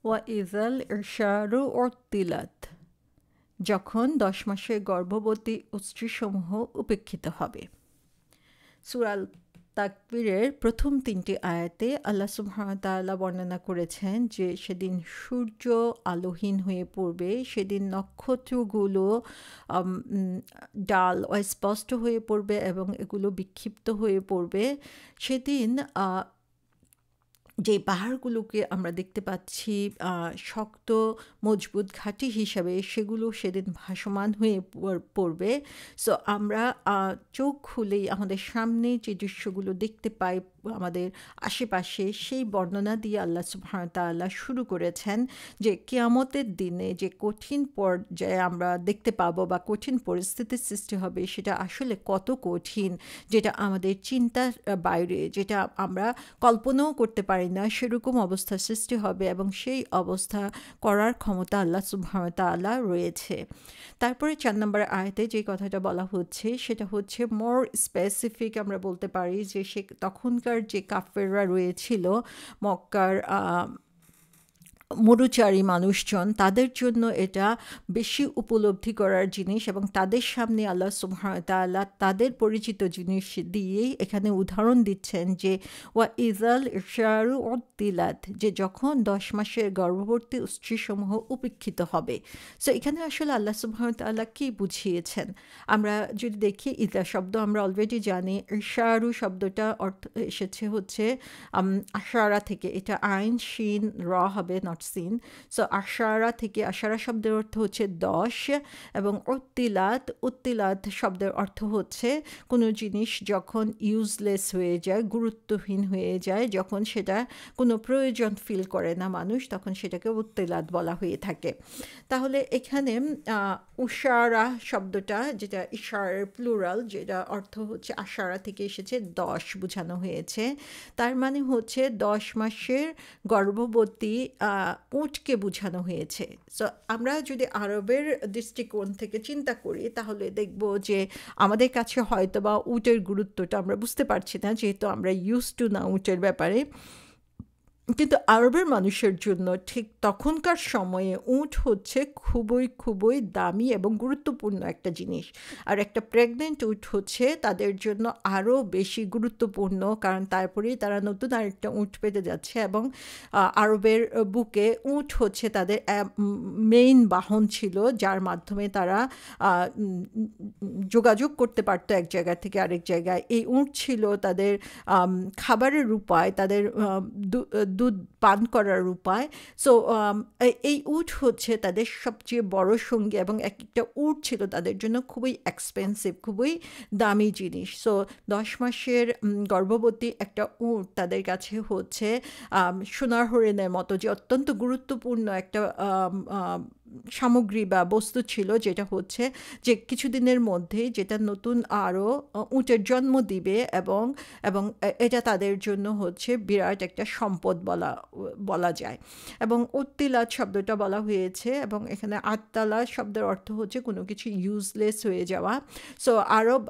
ওয়া ইজাল ইরশারু উরতিলাত, যখন 10 মাসের গর্ভবতী স্ত্রীসমূহ উপেক্ষিত হবে। সূরা তাকবীরের প্রথম 3টি আয়াতে আল্লাহ সুবহানাহু ওয়া তাআলা বর্ণনা করেছেন যে সেদিন সূর্য আলোহীন হয়ে পড়বে, সেদিন নক্ষত্রগুলো ডাল অস্পষ্ট হয়ে পড়বে এবং এগুলো বিক্ষিপ্ত হয়ে পড়বে। সেদিন যে পাহাড়গুলোকে আমরা দেখতে পাচ্ছি শক্ত মজবুত ঘাঁটি হিসাবে, সেগুলো সেদিন ভাসমান হয়ে পড়বে। সো আমরা চোখ খুলেই আমাদের সামনে যে দৃশ্যগুলো দেখতে পাই আমাদের আশেপাশে, সেই বর্ণনা দিয়ে আল্লাহ সুবহানাহু ওয়া তাআলা শুরু করেছেন যে কিয়ামতের দিনে যে কঠিন পর্যায়ে আমরা দেখতে পাবো বা কঠিন পরিস্থিতির সৃষ্টি হবে, সেটা আসলে কত কঠিন, যেটা আমাদের চিন্তার বাইরে, যেটা আমরা কল্পনাও করতে পারি না, সেরকম অবস্থার সৃষ্টি হবে এবং সেই অবস্থা করার ক্ষমতা আল্লাহ সুবহানাহু ওয়া তাআলা রয়েছে। তারপরে 4 নম্বর আয়াতে যে কথাটা বলা হচ্ছে সেটা হচ্ছে মোর স্পেসিফিক, আমরা বলতে পারি যে সে তখনকার যে কাফেররা রয়েছিল মক্কার মরুচারী মানুষজন, তাদের জন্য এটা বেশি উপলব্ধি করার জিনিস এবং তাদের সামনে আল্লাহ সুবহানাহু ওয়া তাআলা তাদের পরিচিত জিনিস দিয়েই এখানে উদাহরণ দিচ্ছেন যে ওয়া ইজাল ইরশারু উরতিলাত, যে যখন 10 মাসের গর্ভবতী স্ত্রীসমূহ উপেক্ষিত হবে। সো এখানে আসলে আল্লাহ সুবহানাহু ওয়া তাআলা কি বুঝিয়েছেন? আমরা যদি দেখি ইজা শব্দ আমরা অলরেডি জানি, ইরশারু শব্দটা অর্থ এসেছে হচ্ছে আশারা থেকে, এটা আইন শিন র হবে, নট সিন। সো আশারা থেকে, আশারা শব্দের অর্থ হচ্ছে 10, এবং উত্তিলাত শব্দের অর্থ হচ্ছে কোনো জিনিস যখন ইউজলেস হয়ে যায়, গুরুত্বহীন হয়ে যায়, যখন সেটা কোনো প্রয়োজন ফিল করে না মানুষ, তখন সেটাকে উত্তিলাত বলা হয়ে থাকে। তাহলে এখানে উশারা শব্দটা, যেটা ইশারের প্লুরাল, যেটা অর্থ হচ্ছে আশারা থেকে এসেছে, 10 বোঝানো হয়েছে। তার মানে হচ্ছে 10 মাসের গর্ভবতী উটকে বোঝানো হয়েছে। সো আমরা যদি আরবের দৃষ্টিকোণ থেকে চিন্তা করি তাহলে দেখব যে আমাদের কাছে হয়তো বা উটের গুরুত্বটা আমরা বুঝতে পারছি না, যেহেতু আমরা ইউজ টু না উটের ব্যাপারে। কিন্তু আরবের মানুষের জন্য ঠিক তখনকার সময়ে উট হচ্ছে খুবই দামি এবং গুরুত্বপূর্ণ একটা জিনিস। আর একটা প্রেগনেন্ট উট হচ্ছে তাদের জন্য আরও বেশি গুরুত্বপূর্ণ, কারণ তারপরেই তারা নতুন আরেকটা উট পেতে যাচ্ছে এবং আরবের বুকে উট হচ্ছে তাদের মেইন বাহন ছিল, যার মাধ্যমে তারা যোগাযোগ করতে পারতো এক জায়গা থেকে আরেক জায়গায়। এই উট ছিল তাদের খাবারের উপায়, তাদের দুধ পান করার উপায়। সো এই উট হচ্ছে তাদের সবচেয়ে বড় সঙ্গী এবং একটা উট ছিল তাদের জন্য খুবই এক্সপেন্সিভ, খুবই দামি জিনিস। সো 10 মাসের গর্ভবতী একটা উট তাদের কাছে হচ্ছে সোনার হরিণের মতো, যে অত্যন্ত গুরুত্বপূর্ণ একটা সামগ্রী বা বস্তু ছিল, যেটা হচ্ছে যে কিছুদিনের মধ্যেই যেটা নতুন আরও উটের জন্ম দিবে এবং এটা তাদের জন্য হচ্ছে বিরাট একটা সম্পদ বলা যায়। এবং উত্তিলাত শব্দটা বলা হয়েছে এবং এখানে আত্তালা শব্দের অর্থ হচ্ছে কোনো কিছু ইউজলেস হয়ে যাওয়া। সো আরব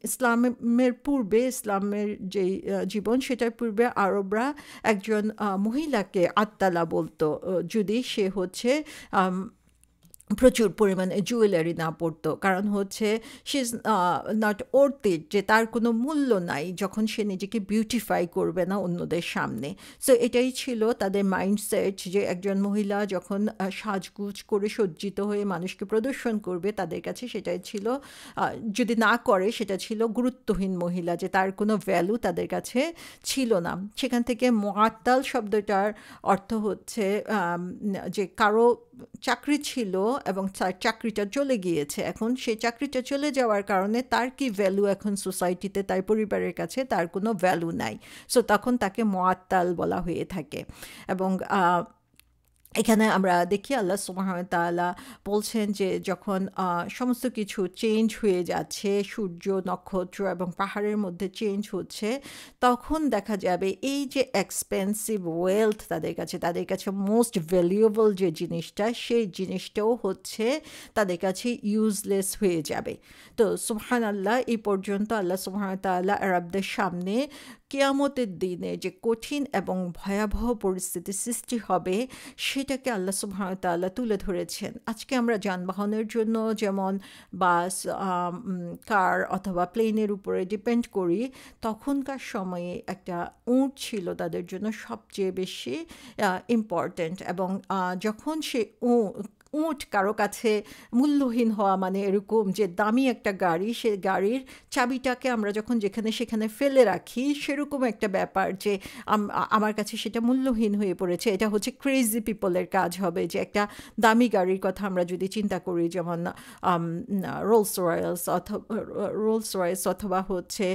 ইসলামের পূর্বে, ইসলামের যে জীবন সেটার পূর্বে আরবরা একজন মহিলাকে আত্তালা বলতো যদি সে হচ্ছে প্রচুর পরিমাণে জুয়েলারি না পড়তো, কারণ হচ্ছে শি ইজ নট অর্থিট, যে তার কোনো মূল্য নাই যখন সে নিজেকে বিউটিফাই করবে না অন্যদের সামনে। সো এটাই ছিল তাদের মাইন্ডসেট, যে একজন মহিলা যখন সাজগুজ করে সজ্জিত হয়ে মানুষকে প্রদর্শন করবে, তাদের কাছে সেটাই ছিল, যদি না করে সেটা ছিল গুরুত্বহীন মহিলা, যে তার কোনো ভ্যালু তাদের কাছে ছিল না। সেখান থেকে মুআত্তাল শব্দটার অর্থ হচ্ছে যে কারো চাকরি ছিল এবং চাকরিটা চলে গিয়েছে, এখন সেই চাকরিটা চলে যাওয়ার কারণে তার কি ভ্যালু এখন সোসাইটিতে, তার পরিবারের কাছে তার কোনো ভ্যালু নাই। সো তখন তাকে মুআত্তাল বলা হয়ে থাকে। এবং এখানে আমরা দেখি আল্লাহ সুবহানাহু ওয়া তাআলা বলছেন যে যখন সমস্ত কিছু চেঞ্জ হয়ে যাচ্ছে, সূর্য, নক্ষত্র এবং পাহাড়ের মধ্যে চেঞ্জ হচ্ছে, তখন দেখা যাবে এই যে এক্সপেন্সিভ ওয়েলথ তাদের কাছে মোস্ট ভ্যালুয়েবল যে জিনিসটা, সেই জিনিসটাও হচ্ছে তাদের কাছে ইউজলেস হয়ে যাবে। তো সুবহানাল্লাহ, এই পর্যন্ত আল্লাহ সুবহানাহু ওয়া তাআলা আরবদের সামনে কিয়ামতের দিনে যে কঠিন এবং ভয়াবহ পরিস্থিতির সৃষ্টি হবে সেটাকে আল্লাহ সুবহানাহু ওয়া তাআলা তুলে ধরেছেন। আজকে আমরা যানবাহনের জন্য যেমন বাস, কার অথবা প্লেনের উপরে ডিপেন্ড করি, তখনকার সময়ে একটা উট ছিল তাদের জন্য সবচেয়ে বেশি ইম্পর্ট্যান্ট। এবং যখন সে উট কারো কাছে মূল্যহীন হওয়া মানে এরকম যে দামি একটা গাড়ি, সে গাড়ির চাবিটাকে আমরা যখন যেখানে সেখানে ফেলে রাখি, সেরকম একটা ব্যাপার যে আমার কাছে সেটা মূল্যহীন হয়ে পড়েছে। এটা হচ্ছে ক্রেজি পিপলের কাজ হবে, যে একটা দামি গাড়ির কথা আমরা যদি চিন্তা করি, যেমন রোলস রয়েস অথবা হচ্ছে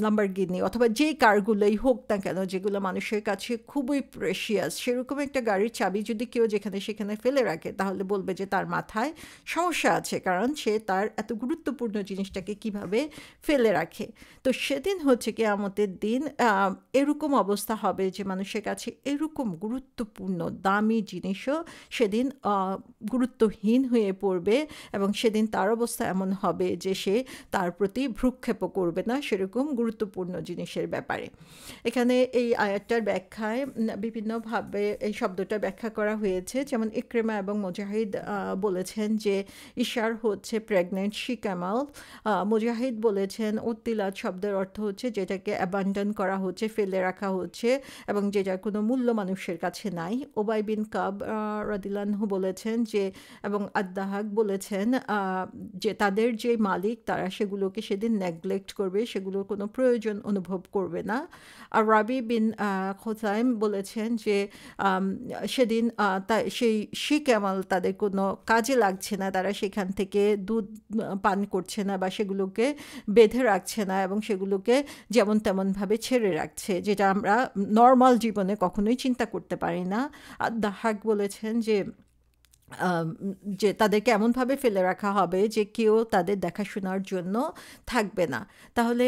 লাম্বরগিনি অথবা যেই কারগুলোই হোক না কেন, যেগুলো মানুষের কাছে খুবই প্রেশিয়াস, সেরকম একটা গাড়ির চাবি যদি কেউ যেখানে সেখানে ফেলে রাখে, তাহলে বলবে যে তার মাথায় সমস্যা আছে, কারণ সে তার এত গুরুত্বপূর্ণ জিনিসটাকে কিভাবে ফেলে রাখে। তো সেদিন হচ্ছে কিয়ামতের দিন এরকম অবস্থা হবে যে মানুষের কাছে এরকম গুরুত্বপূর্ণ দামি জিনিসও সেদিন গুরুত্বহীন হয়ে পড়বে, এবং সেদিন তার অবস্থা এমন হবে যে সে তার প্রতি ভ্রুক্ষেপও করবে না সেরকম গুরুত্বপূর্ণ জিনিসের ব্যাপারে। এখানে এই আয়াতটার ব্যাখ্যায় বিভিন্নভাবে এই শব্দটা ব্যাখ্যা করা হয়েছে। যেমন ইকরিমা এবং মুজাহিদ বলেছেন যে ইশার হচ্ছে প্রেগনেন্ট শি ক্যামেল। মুজাহিদ বলেছেন উত্তিলাত শব্দের অর্থ হচ্ছে যেটাকে অ্যাবান্ডন করা হচ্ছে, ফেলে রাখা হচ্ছে, এবং যেটার কোনো মূল্য মানুষের কাছে নাই। ওবাই বিন কাব রাদিয়াল্লাহু বলেছেন যে, এবং আদ-দাহাক বলেছেন যে তাদের যে মালিক তারা সেগুলোকে সেদিন নেগলেক্ট করবে, সেগুলোর কোনো প্রয়োজন অনুভব করবে না। আর রাবি বিন খোসাইম বলেছেন যে সেদিন সেই শি ক্যামেল তাদের কোনো কাজে লাগছে না, তারা সেখান থেকে দুধ পান করছে না বা সেগুলোকে বেঁধে রাখছে না, এবং সেগুলোকে যেমন তেমনভাবে ছেড়ে রাখছে, যেটা আমরা নর্মাল জীবনে কখনোই চিন্তা করতে পারি না। আর দাহাক বলেছেন যে তাদেরকে এমনভাবে ফেলে রাখা হবে যে কেউ তাদের দেখাশোনার জন্য থাকবে না। তাহলে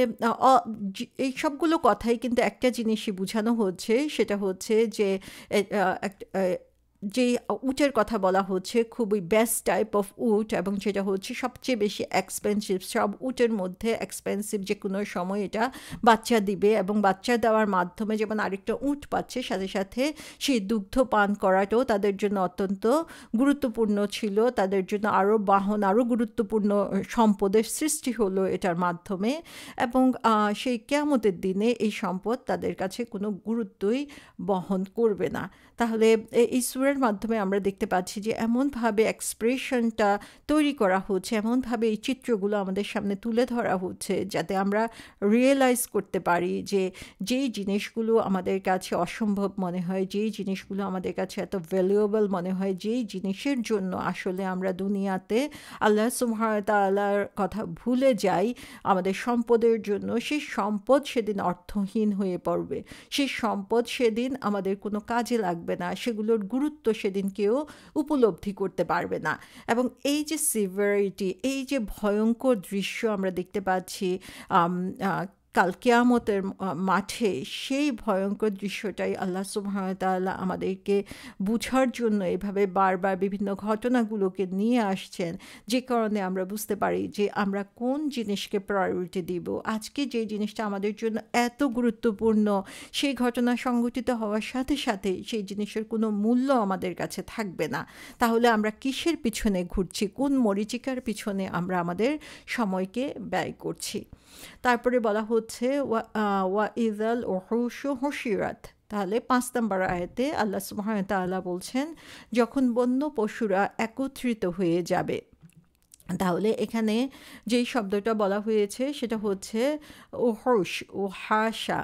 এই সবগুলো কথাই কিন্তু একটা জিনিসই বোঝানো হচ্ছে, সেটা হচ্ছে যে যে উটের কথা বলা হচ্ছে খুবই বেস্ট টাইপ অফ উট, এবং সেটা হচ্ছে সবচেয়ে বেশি এক্সপেন্সিভ। সব উটের মধ্যে এক্সপেন্সিভ, যে কোনো সময় এটা বাচ্চা দিবে, এবং বাচ্চা দেওয়ার মাধ্যমে যেমন আরেকটা উট পাচ্ছে, সাথে সাথে সেই দুগ্ধ পান করাটাও তাদের জন্য অত্যন্ত গুরুত্বপূর্ণ ছিল। তাদের জন্য আরও বাহন, আরও গুরুত্বপূর্ণ সম্পদের সৃষ্টি হলো এটার মাধ্যমে, এবং সেই কিয়ামতের দিনে এই সম্পদ তাদের কাছে কোনো গুরুত্বই বহন করবে না। তাহলে এই সূরার মাধ্যমে আমরা দেখতে পাচ্ছি যে এমনভাবে এক্সপ্রেশনটা তৈরি করা হচ্ছে, এমনভাবে এই চিত্রগুলো আমাদের সামনে তুলে ধরা হচ্ছে, যাতে আমরা রিয়েলাইজ করতে পারি যে যেই জিনিসগুলো আমাদের কাছে অসম্ভব মনে হয়, যেই জিনিসগুলো আমাদের কাছে এত ভ্যালুয়েবল মনে হয়, যেই জিনিসের জন্য আসলে আমরা দুনিয়াতে আল্লাহ সুবহানাহু ওয়া তাআলার কথা ভুলে যাই আমাদের সম্পদের জন্য, সেই সম্পদ সেদিন অর্থহীন হয়ে পড়বে, সেই সম্পদ সেদিন আমাদের কোনো কাজে লাগবে না, সেগুলোর গুরুত্ব সেদিন কেউ উপলব্ধি করতে পারবে না। এবং এই যে সিভিয়ারিটি, এই যে ভয়ঙ্কর দৃশ্য আমরা দেখতে পাচ্ছি কাল কিয়ামতের মাঠে, সেই ভয়ঙ্কর দৃশ্যটাই আল্লাহ সুবহানাহু ওয়া তাআলা আমাদেরকে বুঝার জন্য এভাবে বারবার বিভিন্ন ঘটনাগুলোকে নিয়ে আসছেন, যে কারণে আমরা বুঝতে পারি যে আমরা কোন জিনিসকে প্রায়োরিটি দিব। আজকে যে জিনিসটা আমাদের জন্য এত গুরুত্বপূর্ণ, সেই ঘটনা সংঘটিত হওয়ার সাথে সাথে সেই জিনিসের কোনো মূল্য আমাদের কাছে থাকবে না। তাহলে আমরা কিসের পিছনে ঘুরছি, কোন মরীচিকার পিছনে আমরা আমাদের সময়কে ব্যয় করছি। তারপরে বলা হচ্ছে ওয়া ইযাল উহুশু হুশিরাত। তাহলে 5 নম্বর আয়াতে আল্লাহ সুবহানাহু ওয়া তাআলা বলছেন যখন বন্য পশুরা একত্রিত হয়ে যাবে। তাহলে এখানে যেই শব্দটা বলা হয়েছে সেটা হচ্ছে উহুশ, উহাশা,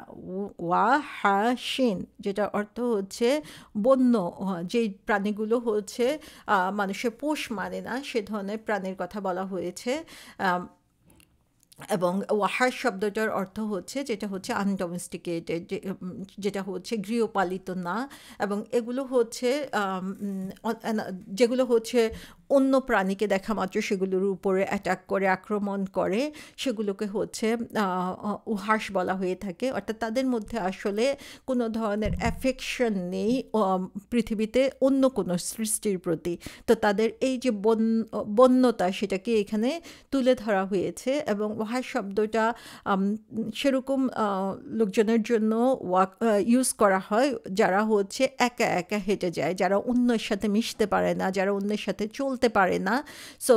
ওয়াহাশিন, যেটা অর্থ হচ্ছে বন্য, যেই প্রাণীগুলো হচ্ছে মানুষের পোষ মানে না, সে ধরনের প্রাণীর কথা বলা হয়েছে। এবং ওয়াহাশ শব্দটার অর্থ হচ্ছে যেটা হচ্ছে আনডোমেস্টিকেটেড, যেটা হচ্ছে গৃহপালিত না, এবং এগুলো হচ্ছে যেগুলো হচ্ছে অন্য প্রাণীকে দেখা মাত্র সেগুলোর উপরে অ্যাটাক করে, আক্রমণ করে, সেগুলোকে হচ্ছে উহাস বলা হয়ে থাকে। অর্থাৎ তাদের মধ্যে আসলে কোনো ধরনের অ্যাফেকশন নেই পৃথিবীতে অন্য কোনো সৃষ্টির প্রতি। তো তাদের এই যে বন্যতা সেটাকে এখানে তুলে ধরা হয়েছে। এবং উহাস শব্দটা সেরকম লোকজনের জন্য ইউজ করা হয় যারা হচ্ছে একা একা হেঁটে যায়, যারা অন্যের সাথে মিশতে পারে না, যারা অন্যের সাথে চলতে পারে না। সো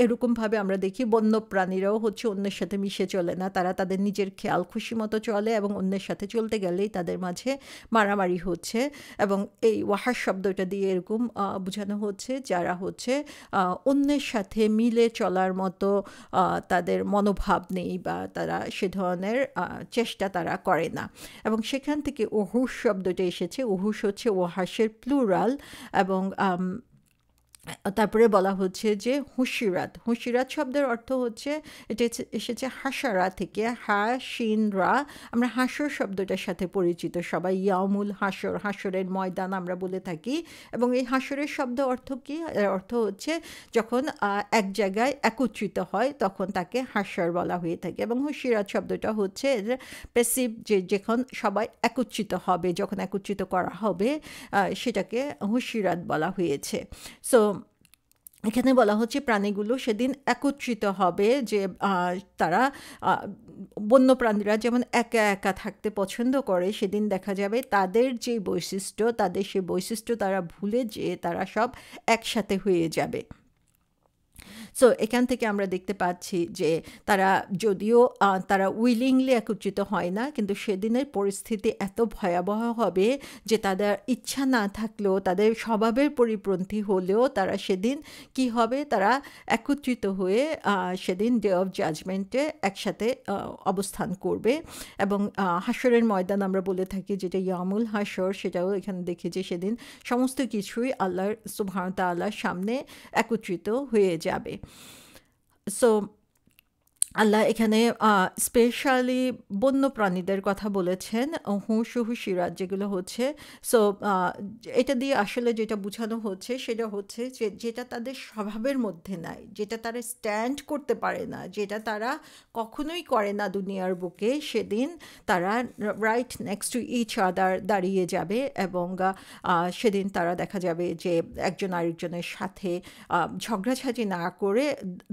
এরকমভাবে আমরা দেখি বন্য প্রাণীরাও হচ্ছে অন্যের সাথে মিশে চলে না, তারা তাদের নিজের খেয়াল খুশি মতো চলে এবং অন্যের সাথে চলতে গেলেই তাদের মাঝে মারামারি হচ্ছে। এবং এই ওয়াহাস শব্দটা দিয়ে এরকম বোঝানো হচ্ছে যারা হচ্ছে অন্যের সাথে মিলে চলার মতো তাদের মনোভাব নেই বা তারা সে ধরনের চেষ্টা তারা করে না। এবং সেখান থেকে ওহুস শব্দটা এসেছে। ওহুস হচ্ছে ওয়াহাসের প্লুরাল। এবং তারপরে বলা হচ্ছে যে হুশিরাত। হুশিরাত শব্দের অর্থ হচ্ছে, এটা এসেছে হাসারা থেকে, হা শিন রা। আমরা হাসর শব্দটার সাথে পরিচিত সবাই, ইয়ামুল হাসর, হাসরের ময়দান আমরা বলে থাকি। এবং এই হাসরের শব্দ অর্থ কি? এর অর্থ হচ্ছে যখন এক জায়গায় একত্রিত হয় তখন তাকে হাসর বলা হয়ে থাকে। এবং হুশিরাত শব্দটা হচ্ছে প্যাসিভ, যে যখন সবাই একত্রিত হবে, যখন একত্রিত করা হবে সেটাকে হুশিরাত বলা হয়েছে। সো এখানে বলা হচ্ছে প্রাণীগুলো সেদিন একত্রিত হবে, যে তারা বন্য প্রাণীরা যেমন একা একা থাকতে পছন্দ করে, সেদিন দেখা যাবে তাদের যে বৈশিষ্ট্য, তাদের সেই বৈশিষ্ট্য তারা ভুলে যেয়ে তারা সব একসাথে হয়ে যাবে। সো এখান থেকে আমরা দেখতে পাচ্ছি যে তারা যদিও তারা উইলিংলি একত্রিত হয় না, কিন্তু সেদিনের পরিস্থিতি এত ভয়াবহ হবে যে তাদের ইচ্ছা না থাকলেও, তাদের স্বভাবের পরিপন্থী হলেও তারা সেদিন কি হবে, তারা একত্রিত হয়ে সেদিন ডে অফ জাজমেন্টে একসাথে অবস্থান করবে। এবং হাসরের ময়দান আমরা বলে থাকি, যেটা ইয়ামুল হাসর, সেটাও এখানে দেখি যে সেদিন সমস্ত কিছুই আল্লাহর সুবহানাহু ওয়া তাআলার সামনে একত্রিত হয়ে যাবে। সো আল্লাহ এখানে স্পেশালি বন্য প্রাণীদের কথা বলেছেন, হুঁশ হুশিরাত যেগুলো হচ্ছে। সো এটা দিয়ে আসলে যেটা বোঝানো হচ্ছে সেটা হচ্ছে যে যেটা তাদের স্বভাবের মধ্যে নাই, যেটা তারা স্ট্যান্ড করতে পারে না, যেটা তারা কখনোই করে না দুনিয়ার বুকে, সেদিন তারা right next to each other দাঁড়িয়ে যাবে। এবং সেদিন তারা দেখা যাবে যে একজন আরেকজনের সাথে ঝগড়াঝাঁটি না করে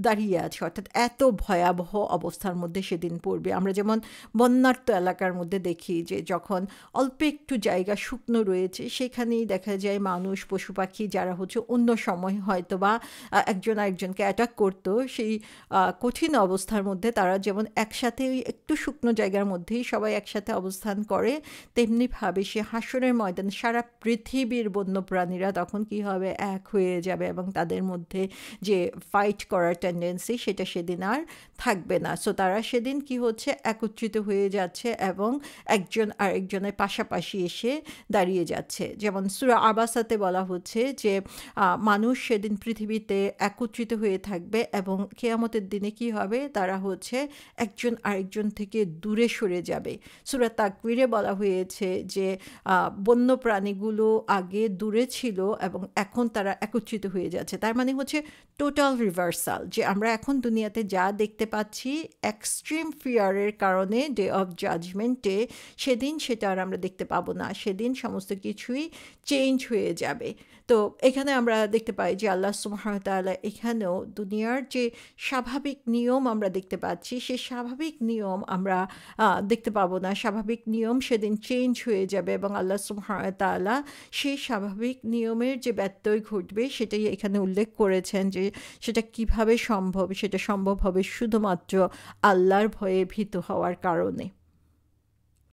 দাঁড়িয়ে আছে। অর্থাৎ এত ভয়াবহ অবস্থার মধ্যে সেদিন পড়বে। আমরা যেমন বন্যার্ত এলাকার মধ্যে দেখি যে যখন অল্প একটু জায়গা শুকনো রয়েছে সেখানেই দেখা যায় মানুষ, পশু পাখি যারা হচ্ছে অন্য সময় হয়তো বা একজন আরেকজনকে অ্যাটাক করতো, সেই কঠিন অবস্থার মধ্যে তারা যেমন একসাথে ওই একটু শুকনো জায়গার মধ্যেই সবাই একসাথে অবস্থান করে, তেমনিভাবে সে হাসরের ময়দান সারা পৃথিবীর বন্যপ্রাণীরা তখন কি হবে, এক হয়ে যাবে এবং তাদের মধ্যে যে ফাইট করার টেন্ডেন্সি সেটা সেদিন আর থাকবে না। সো তারা সেদিন কি হচ্ছে, একত্রিত হয়ে যাচ্ছে এবং একজন আরেকজনের পাশাপাশি এসে দাঁড়িয়ে যাচ্ছে। যেমন সূরা আবাসাতে বলা হচ্ছে যে মানুষ সেদিন পৃথিবীতে একত্রিত হয়ে থাকবে এবং কিয়ামতের দিনে কি হবে, তারা হচ্ছে একজন আরেকজন থেকে দূরে সরে যাবে। সূরা তাকবীরে বলা হয়েছে যে বন্য প্রাণীগুলো আগে দূরে ছিল এবং এখন তারা একত্রিত হয়ে যাচ্ছে। তার মানে হচ্ছে টোটাল রিভার্সাল, যে আমরা এখন দুনিয়াতে যা দেখতে পাচ্ছি এক্সট্রিম ফিয়ারের কারণে ডে অফ জাজমেন্টে সেদিন সেটা আর আমরা দেখতে পাবো না, সেদিন সমস্ত কিছুই চেঞ্জ হয়ে যাবে। তো এখানে আমরা দেখতে পাই যে আল্লাহ সুবহানাহু ওয়া তাআলা এখানেও দুনিয়ার যে স্বাভাবিক নিয়ম আমরা দেখতে পাচ্ছি, সেই স্বাভাবিক নিয়ম আমরা দেখতে পাবো না, স্বাভাবিক নিয়ম সেদিন চেঞ্জ হয়ে যাবে এবং আল্লাহ সুবহানাহু ওয়া তাআলা সেই স্বাভাবিক নিয়মের যে ব্যত্যয় ঘটবে সেটাই এখানে উল্লেখ করেছেন, যে সেটা কিভাবে সম্ভব, সেটা সম্ভব হবে শুধুমাত্র আল্লাহর ভয়ে ভীত হওয়ার কারণে।